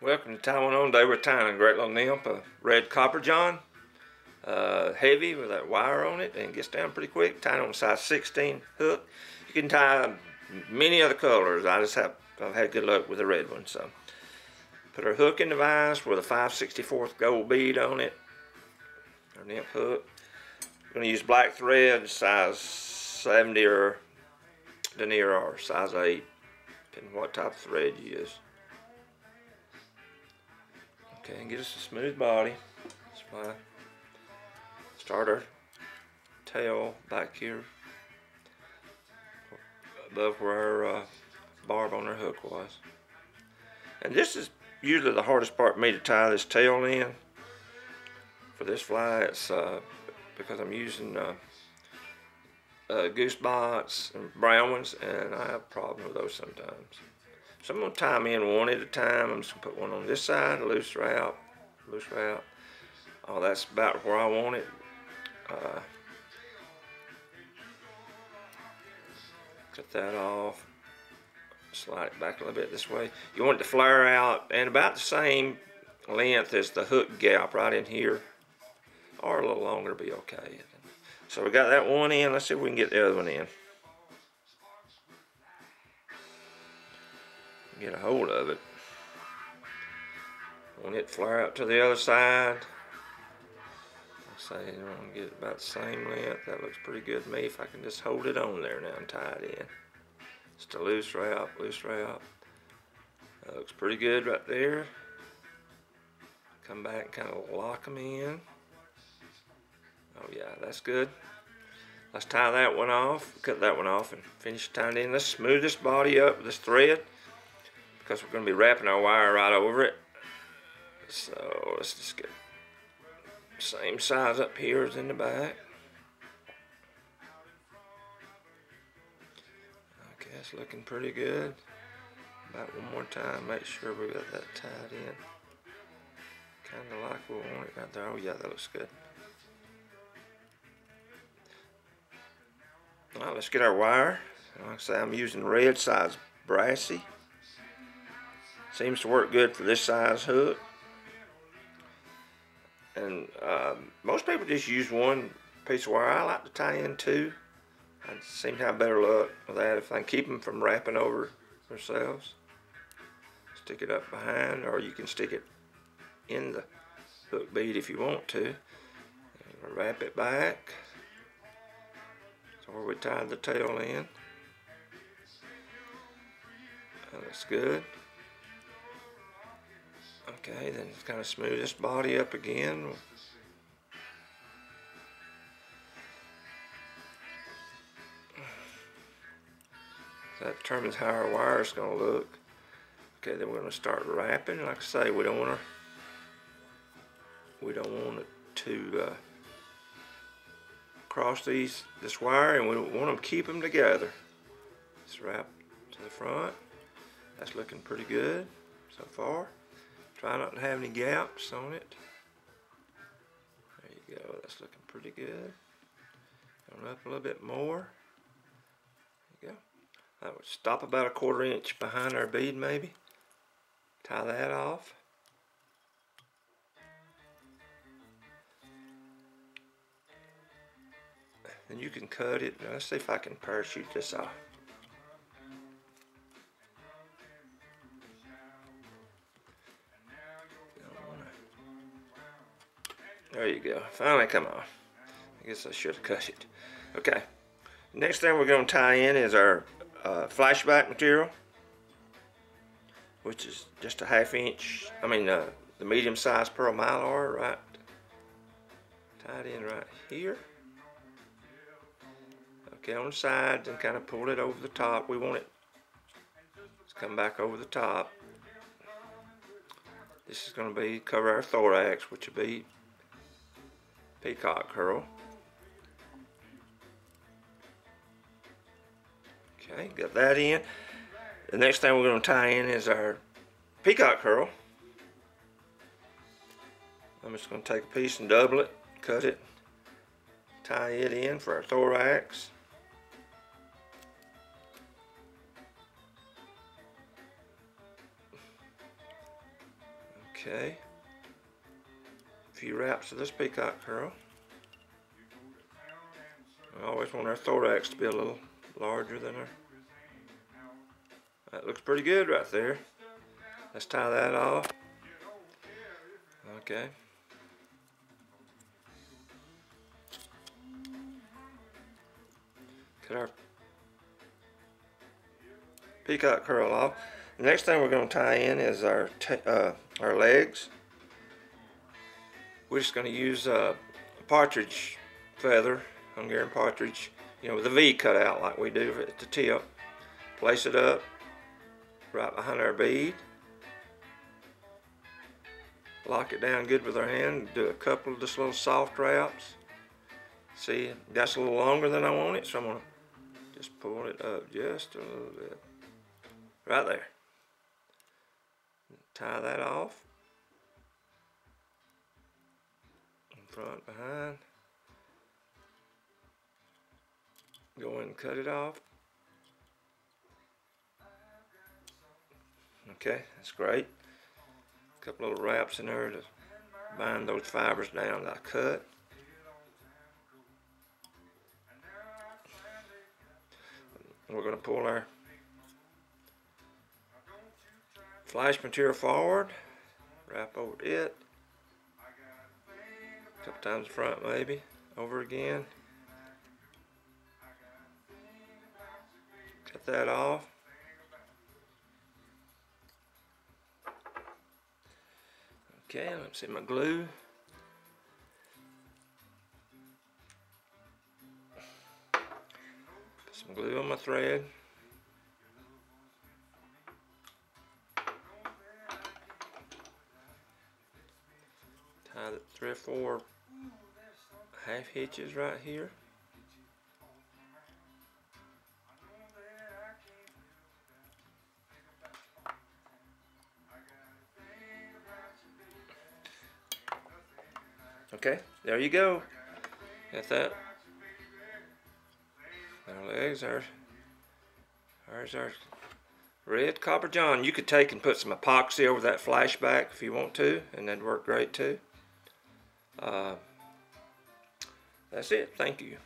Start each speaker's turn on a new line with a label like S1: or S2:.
S1: Welcome to Tie One On Day with Tyne. Great little nymph, a red copper john, heavy with that wire on it, and gets down pretty quick. Tied on a size 16 hook. You can tie many other colors. I've had good luck with the red one. So put our hook in the vise with a 5/64 gold bead on it. Our nymph hook. We're going to use black thread, size 70 or denier or size 8, depending on what type of thread you use. Okay, and get us a smooth body. Start our tail back here above where our barb on our hook was. And this is usually the hardest part for me to tie this tail in for this fly. It's because I'm using goose bots and brown ones, and I have a problem with those sometimes. So I'm going to tie them in one at a time. I'm just going to put one on this side, loose route. Oh, that's about where I want it. Cut that off. Slide it back a little bit this way. You want it to flare out and about the same length as the hook gap right in here, or a little longer will be okay. So we got that one in. Let's see if we can get the other one in. Get a hold of it. Want it to flare out to the other side. I'll say you want to get about the same length. That looks pretty good to me. If I can just hold it on there now and tie it in. Just a loose route. That looks pretty good right there. Come back and kind of lock them in. Oh yeah, that's good. Let's tie that one off, cut that one off, and finish tying it in. Let's smooth this body up with this thread, because we're going to be wrapping our wire right over it. So let's just get the same size up here as in the back. Okay, it's looking pretty good. About one more time, make sure we got that tied in. Kind of like we want it right there. Oh yeah, that looks good. Alright, let's get our wire. Like I say, I'm using red size brassy. Seems to work good for this size hook. And most people just use one piece of wire. I like to tie in two. I seem to have better luck with that if I can keep them from wrapping over themselves. Stick it up behind, or you can stick it in the hook bead if you want to. And wrap it back. So where we tied the tail in. That looks good. Okay, then kind of smooth this body up again. That determines how our wire is going to look. Okay, then we're going to start wrapping. Like I say, we don't want it to cross this wire, and we want them to keep them together. Let's wrap to the front. That's looking pretty good so far. Try not to have any gaps on it. There you go, that's looking pretty good. Going up a little bit more. There you go. That would stop about a 1/4 inch behind our bead maybe. Tie that off. Then you can cut it. Now, let's see if I can parachute this off. There you go. Finally come off. I guess I should have cut it. Okay. Next thing we're going to tie in is our flashback material, which is just a 1/2 inch. The medium-sized pearl mylar, right? Tied in right here. Okay, on the sides, and kind of pull it over the top. We want it to come back over the top. This is going to cover our thorax, which will be peacock curl. Okay, got that in. The next thing we're going to tie in is our peacock curl. I'm just going to take a piece and double it, cut it, tie it in for our thorax. Okay. A few wraps of this peacock curl. I always want our thorax to be a little larger than our... That looks pretty good right there. Let's tie that off. Okay. Cut our peacock curl off. The next thing we're going to tie in is our legs. We're just going to use a partridge feather, Hungarian partridge, you know, with a V cut out like we do at the tip. Place it up right behind our bead. Lock it down good with our hand. Do a couple of just little soft wraps. See, that's a little longer than I want it, so I'm going to just pull it up just a little bit. Right there. Tie that off. In front, behind. Go in and cut it off. Okay, that's great. A couple little wraps in there to bind those fibers down that I cut. We're going to pull our flash material forward, wrap over it, a couple times in front maybe, over again. Cut that off. Okay, let's see my glue. Put some glue on my thread. Tie the 3 or 4 half hitches right here. Okay, there you go. Got that. Our legs are. There's our red Copper John. You could take and put some epoxy over that flashback if you want to, and that'd work great too. That's it. Thank you.